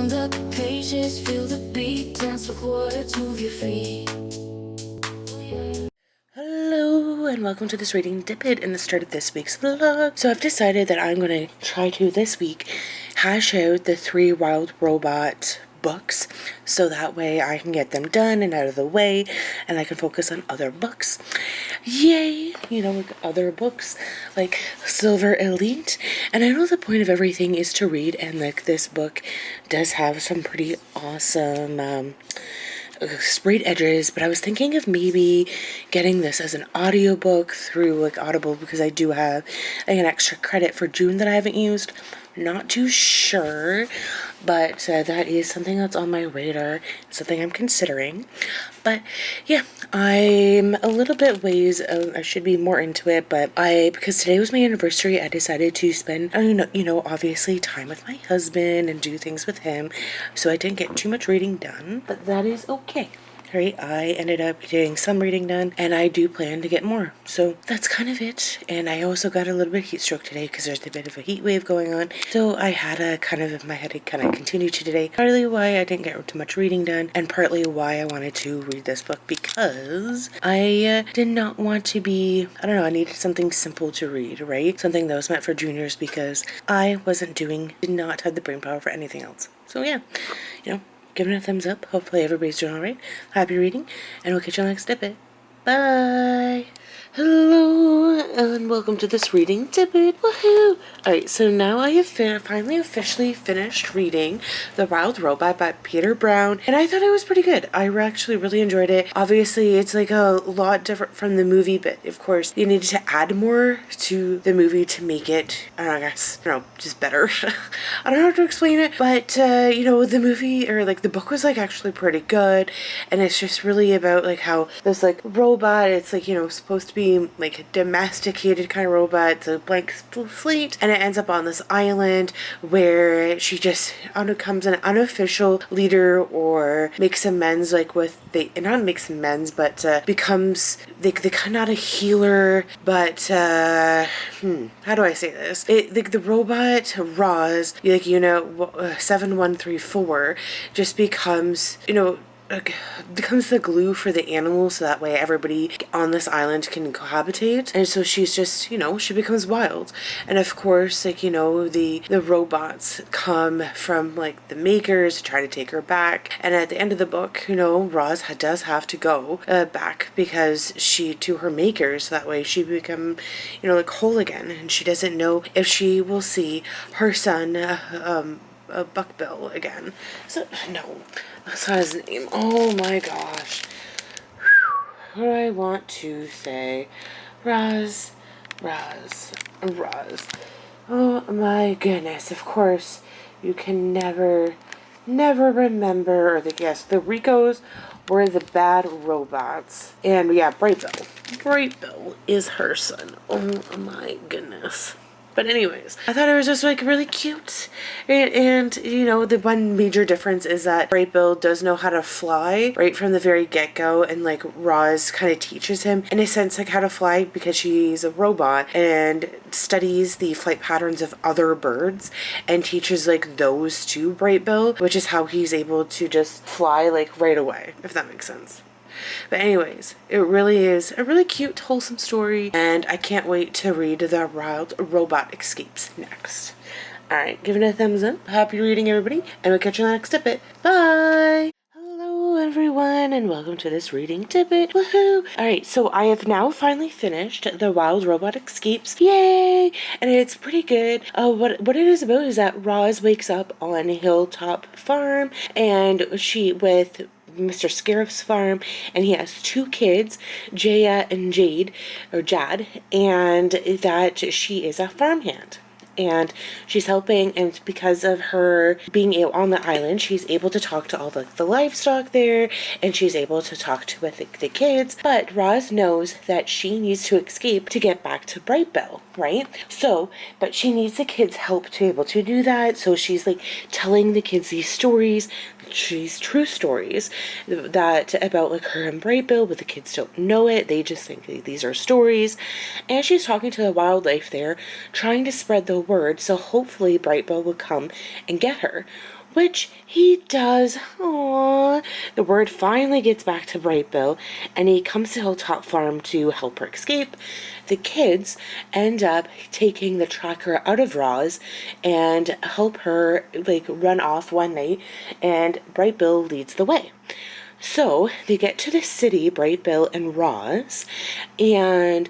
Turn the pages, feel the beat, dance with words, move your feet. Hello and welcome to this reading dip and the start of this week's vlog. So I've decided that I'm going to try to this week hash out the 3 Wild Robot books so that way I can get them done and out of the way and I can focus on other books. Yay! You know, like other books like Silver Elite. And I know the point of everything is to read, and like this book does have some pretty awesome sprayed edges, but I was thinking of maybe getting this as an audiobook through like Audible because I do have like an extra credit for June that I haven't used. Not too sure, but that is something that's on my radar, something I'm considering. But yeah, I'm a little bit ways, I should be more into it, but because today was my anniversary, I decided to spend, you know, obviously time with my husband and do things with him, so I didn't get too much reading done, but that is okay. Right, I ended up getting some reading done, and I do plan to get more. So that's kind of it. And I also got a little bit of heat stroke today because there's a bit of a heat wave going on. So I had a kind of, my headache kind of continue to today. Partly why I didn't get too much reading done, and partly why I wanted to read this book because I did not want to be, I don't know, I needed something simple to read, right? Something that was meant for juniors because I did not have the brain power for anything else. So yeah, you know, giving it a thumbs up. Hopefully everybody's doing alright. Happy reading, and we'll catch you on the next dip. Bye! Hello, and welcome to this reading dip. Woohoo! Alright, so now I have finally officially finished reading The Wild Robot by Peter Brown, and I thought it was pretty good. I actually really enjoyed it. Obviously, it's like a lot different from the movie, but of course, you needed to add more to the movie to make it, I guess, you know, just better. I don't know how to explain it, but, you know, the movie, or like the book was like actually pretty good, and it's just really about like how this like robot, it's like, you know, supposed to be like a domesticated kind of robot. It's a blank slate, and it ends up on this island where she just becomes an unofficial leader or makes amends like with not makes amends, but becomes not a healer, but how do I say this? Like the robot Roz, like, you know, 7134 just becomes, you know, becomes the glue for the animals so that way everybody on this island can cohabitate. And so she's just, you know, she becomes wild. And of course, like, you know, the robots come from like the makers to try to take her back. And at the end of the book, you know, Roz does have to go back because to her makers, so that way she become, you know, like whole again. And she doesn't know if she will see her son Buckbill again. So no, that's not his name. Oh my gosh. What do I want to say? Raz. Oh my goodness. Of course, you can never remember, or the Ricos were the bad robots. And yeah, Brightbill is her son. Oh my goodness. But anyways, I thought it was just like really cute. And you know, the one major difference is that Brightbill does know how to fly right from the very get-go, and like Roz kind of teaches him in a sense like how to fly because she's a robot and studies the flight patterns of other birds and teaches like those to Brightbill, which is how he's able to just fly like right away, if that makes sense. But anyways, it really is a really cute, wholesome story, and I can't wait to read The Wild Robot Escapes next. Alright, give it a thumbs up. Happy reading, everybody, and we'll catch you on the next dip. Bye! Hello, everyone, and welcome to this reading dip. Woohoo! Alright, so I have now finally finished The Wild Robot Escapes. Yay! And it's pretty good. What it is about is that Roz wakes up on Hilltop Farm, and she with Mr. Scarif's farm, and he has 2 kids, Jaya and Jad, and that she is a farmhand. And she's helping, and because of her being on the island, she's able to talk to all the livestock there, and she's able to talk to with the kids. But Roz knows that she needs to escape to get back to Brightbill, right? So, but she needs the kids' help to be able to do that. So she's like telling the kids these stories, these true stories that about like her and Brightbill, but the kids don't know it. They just think these are stories. And she's talking to the wildlife there, trying to spread the word, so hopefully Brightbill will come and get her. which he does. Aww. The word finally gets back to Bright Bill, and he comes to Hilltop Farm to help her escape. The kids end up taking the tracker out of Roz and help her like run off one night, and Bright Bill leads the way. So they get to the city, Bright Bill and Roz, and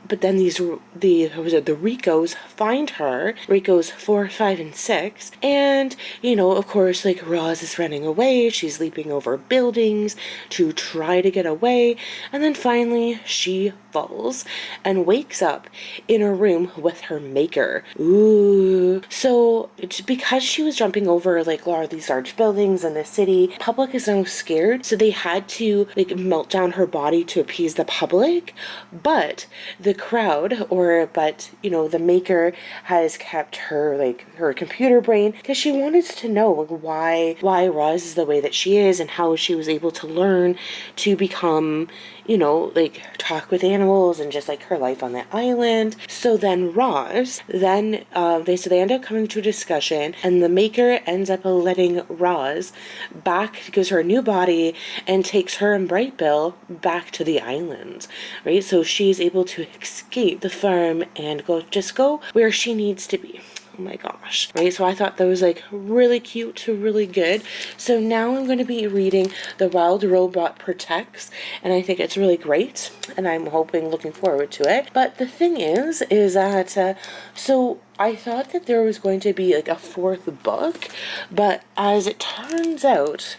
but then the Ricos find her, Ricos 4, 5, and 6, and, of course, like, Roz is running away, she's leaping over buildings to try to get away, and then finally she falls and wakes up in a room with her maker. Ooh. So, because she was jumping over, like, a lot of these large buildings in the city, public is now scared, so they had to, like, melt down her body to appease the public, but the crowd, the maker has kept her, like, her computer brain, because she wanted to know, like, why Roz is the way that she is, and how she was able to learn to become, talk with animals and just like her life on the island. So then Roz, they end up coming to a discussion, and the maker ends up letting Roz back, gives her a new body, and takes her and Bright Bill back to the island, right? So she's able to escape the farm and go where she needs to be. Oh my gosh. Right, so I thought that was like really cute, really good. So now I'm going to be reading The Wild Robot Protects, and I think it's really great, and I'm looking forward to it. But the thing is that, so I thought that there was going to be like a fourth book, but as it turns out,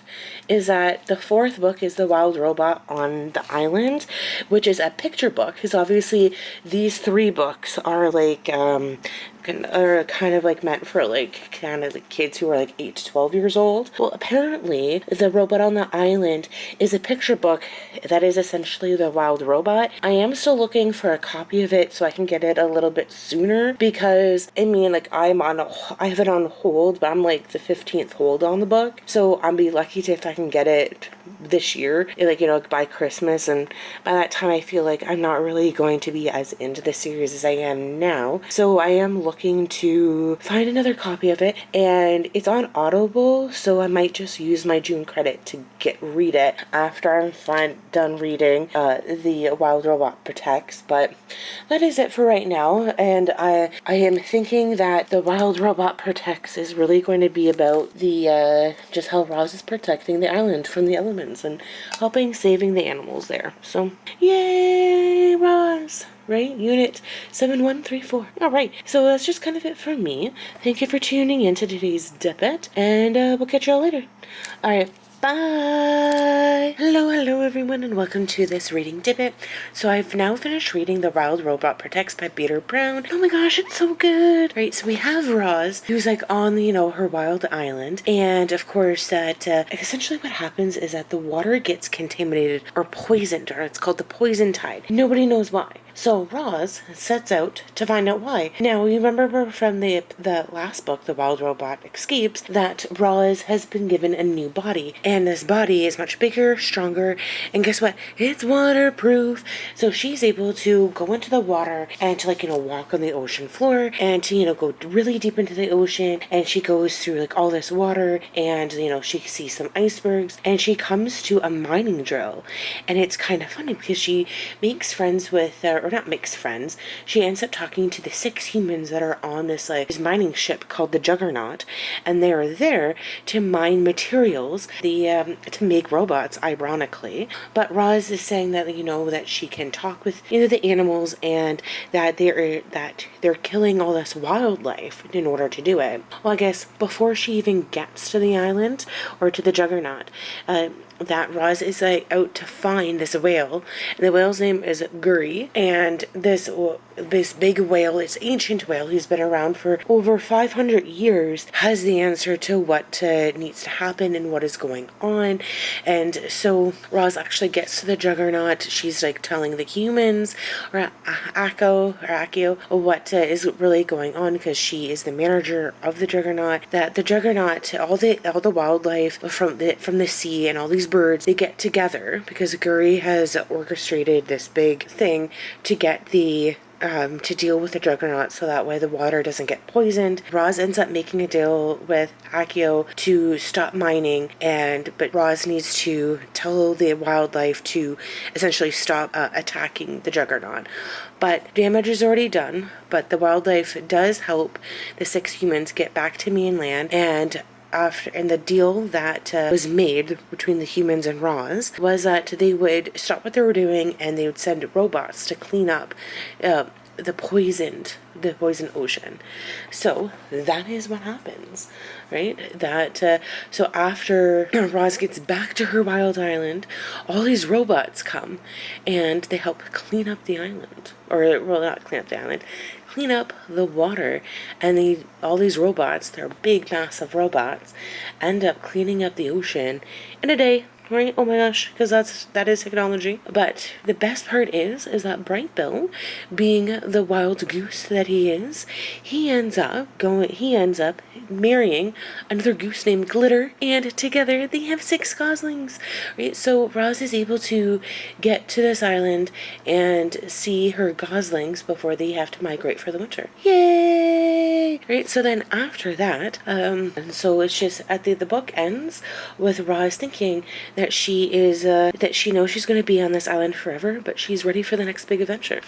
is that the fourth book is The Wild Robot on the Island, which is a picture book, because obviously these three books are like, are kind of like meant for like kind of like kids who are like 8 to 12 years old. Well, apparently The Robot on the Island is a picture book that is essentially The Wild Robot. I am still looking for a copy of it so I can get it a little bit sooner, because I mean, like, I have it on hold, but I'm like the 15th hold on the book, so I'll be lucky if I can get it this year, like, by Christmas, and by that time I feel like I'm not really going to be as into the series as I am now, so I am looking to find another copy of it, and it's on Audible, so I might just use my June credit to read it after I'm done reading The Wild Robot Protects. But that is it for right now, and I am thinking that The Wild Robot Protects is really going to be about the just how Roz is protecting the island from the elements and saving the animals there. So yay, Roz! Right? Unit 7134. Alright, so that's just kind of it from me. Thank you for tuning in to today's Dip It, and we'll catch y'all later. Alright, bye! Hello everyone, and welcome to this reading Dip It. So I've now finished reading The Wild Robot Protects by Peter Brown. Oh my gosh, it's so good! Right, so we have Roz, who's like on, her wild island, and of course that essentially what happens is that the water gets contaminated or poisoned, or it's called the poison tide. Nobody knows why. So Roz sets out to find out why. Now, you remember from the last book, The Wild Robot Escapes, that Roz has been given a new body. And this body is much bigger, stronger, and guess what? It's waterproof. So she's able to go into the water and to, walk on the ocean floor and to, go really deep into the ocean. And she goes through, all this water and, she sees some icebergs. And she comes to a mining drill. And it's kind of funny because she makes friends with... or not makes friends, she ends up talking to the 6 humans that are on this mining ship called the Juggernaut, and they are there to mine materials to make robots, ironically. But Roz is saying that that she can talk with the animals, and that they're killing all this wildlife in order to do it. Well, I guess before she even gets to the island or to the Juggernaut, that Roz is out to find this whale, and the whale's name is Guri, and this big whale, this ancient whale who's been around for over 500 years, has the answer to what needs to happen and what is going on. And so Roz actually gets to the Juggernaut. She's telling the humans, or Akio, what is really going on, because she is the manager of the Juggernaut. That the Juggernaut, all the wildlife from the sea and all these birds, they get together because Guri has orchestrated this big thing to get the to deal with the Juggernaut so that way the water doesn't get poisoned. Roz ends up making a deal with Accio to stop mining, but Roz needs to tell the wildlife to essentially stop attacking the Juggernaut. But damage is already done, but the wildlife does help the 6 humans get back to mainland, and the deal that was made between the humans and Roz was that they would stop what they were doing and they would send robots to clean up the poisoned ocean. So that is what happens, right? So after Roz gets back to her wild island, all these robots come and they help clean up the island, or well, not clean up the island, clean up the water, and all these robots, they're big massive robots, end up cleaning up the ocean in a day. Right? Oh my gosh, because that is technology. But the best part is that Bright Bill, being the wild goose that he is, he ends up marrying another goose named Glitter, and together they have 6 goslings. Right? So Roz is able to get to this island and see her goslings before they have to migrate for the winter. Yay! Right? So then after that, and so it's just the book ends with Roz thinking that she knows she's going to be on this island forever, but she's ready for the next big adventure.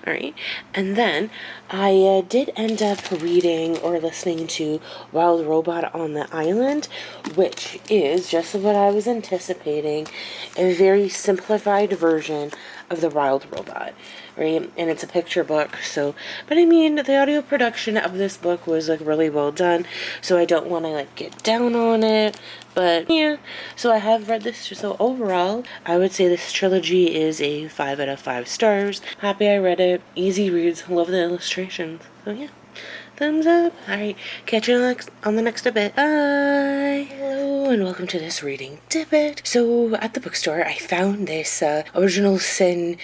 All right. And then I did end up reading or listening to Wild Robot on the Island, which is just what I was anticipating, a very simplified version of the Wild Robot, right? And it's a picture book, so, but I mean, the audio production of this book was like really well done, so I don't want to like get down on it, but yeah, so I have read this, so overall, I would say this trilogy is a 5 out of 5 stars. Happy I read it, easy reads, love the illustrations, so yeah. Thumbs up. Alright, catch you on the next bit. Bye. Hello and welcome to this reading Dippet. So at the bookstore I found this original sin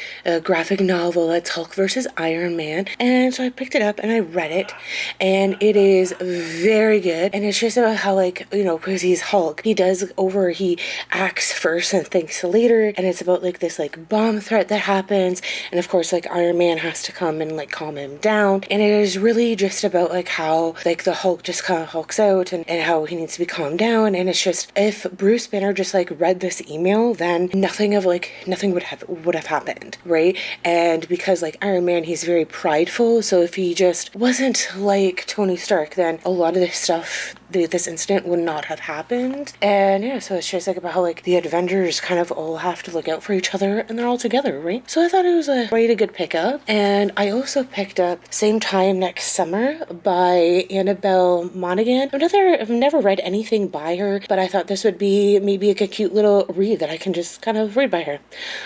graphic novel that's Hulk versus Iron Man, and so I picked it up and I read it, and it is very good. And it's just about how, like, you know, because he's Hulk, he acts first and thinks later, and it's about like this like bomb threat that happens, and of course like Iron Man has to come and like calm him down, and it is really just about like how like the Hulk just kind of hulks out and how he needs to be calmed down. And it's just, if Bruce Banner just like read this email, then nothing would have happened, right? And because like Iron Man, he's very prideful, so if he just wasn't like Tony Stark, then a lot of this stuff, this incident would not have happened. And yeah, so it's just like about how like the Avengers kind of all have to look out for each other, and they're all together, right? So I thought it was a really good pickup. And I also picked up Same Time Next Summer by Annabelle Monaghan. I've never read anything by her, but I thought this would be maybe like a cute little read that I can just kind of read by her.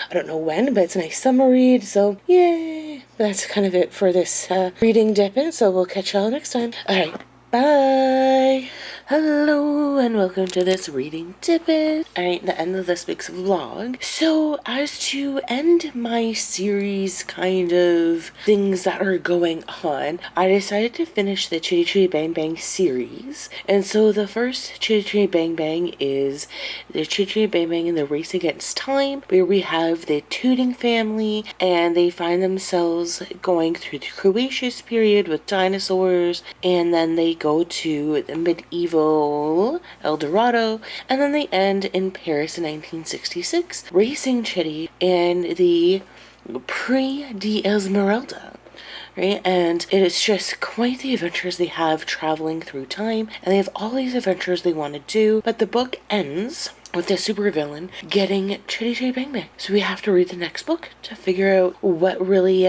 I don't know when, but it's a nice summer read, so yay! That's kind of it for this reading Dippin', so we'll catch y'all next time. Alright, bye! Hello and welcome to this reading Dippet. Alright, the end of this week's vlog. So as to end my series kind of things that are going on, I decided to finish the Chitty Chitty Bang Bang series. And so the first Chitty Chitty Bang Bang is the Chitty Chitty Bang Bang in the Race Against Time, where we have the Tooting family and they find themselves going through the Cretaceous period with dinosaurs, and then they go to the medieval El Dorado, and then they end in Paris in 1966, racing Chitty in the Prix d'Esmeralda. Right? And it is just quite the adventures they have traveling through time, and they have all these adventures they want to do, but the book ends with the supervillain getting Chitty Chitty Bang Bang. So we have to read the next book to figure out what really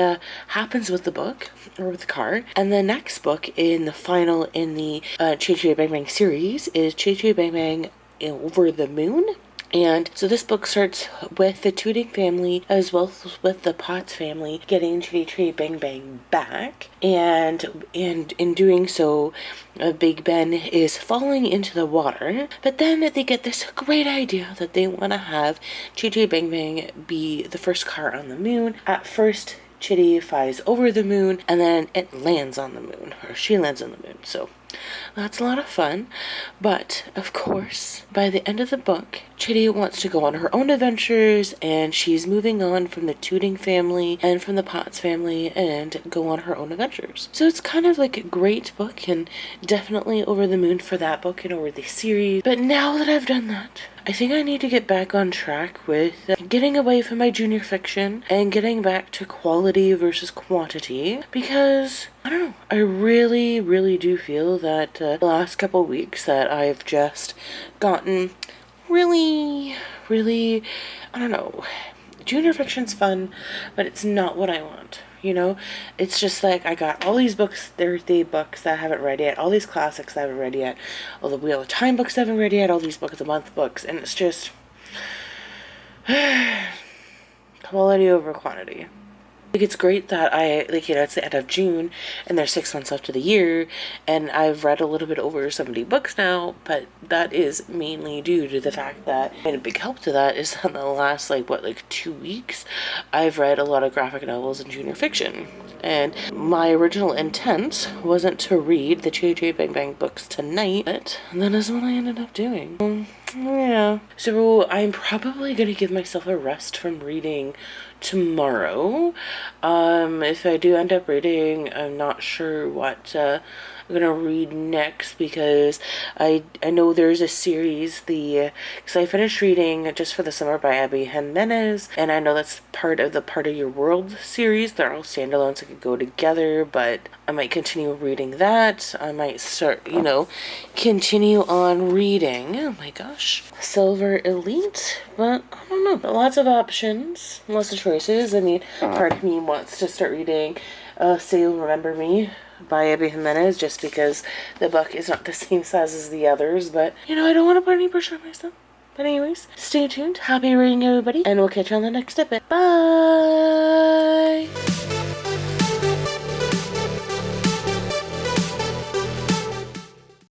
happens with the book, or with the car. And the next book in the Chitty Chitty Bang Bang series is Chitty Chitty Bang Bang Over the Moon. And so this book starts with the Tooting family as well as with the Potts family getting Chitty Chitty Bang Bang back, and in doing so, Big Ben is falling into the water. But then they get this great idea that they want to have Chitty Chitty Bang Bang be the first car on the moon. At first, Chitty flies over the moon, and then it lands on the moon, or she lands on the moon. So That's a lot of fun. But, of course, by the end of the book, Chitty wants to go on her own adventures, and she's moving on from the Tooting family and from the Potts family and go on her own adventures. So it's kind of like a great book, and definitely over the moon for that book and over the series. But now that I've done that, I think I need to get back on track with getting away from my junior fiction and getting back to quality versus quantity, because I don't know, I really, really do feel that the last couple weeks that I've just gotten really, really, I don't know, junior fiction's fun, but it's not what I want. You know, it's just like I got all these books, Thursday books that I haven't read yet, all these classics that I haven't read yet, all the Wheel of Time books I haven't read yet, all these Book of the Month books, and it's just quality over quantity. Like, it's great that it's the end of June and there's 6 months left of the year, and I've read a little bit over 70 books now, but that is mainly due to the fact that, and a big help to that is that in the last, 2 weeks, I've read a lot of graphic novels and junior fiction. And my original intent wasn't to read the J.J. Bang Bang books tonight, but that is what I ended up doing. Yeah. So I'm probably going to give myself a rest from reading tomorrow. If I do end up reading, I'm not sure what I'm gonna read next, because I know there's a series, because I finished reading Just for the Summer by Abby Jimenez, and I know that's part of the Part of Your World series. They're all standalone, so it could go together, but I might continue reading that. I might start, continue on reading, oh my gosh, Silver Elite, but I don't know, lots of options, lots of choices. I mean, part of me wants to start reading Say You'll Remember Me by Abby Jimenez, just because the book is not the same size as the others, but, I don't want to put any pressure on myself. But anyways, stay tuned, happy reading everybody, and we'll catch you on the next episode. Bye!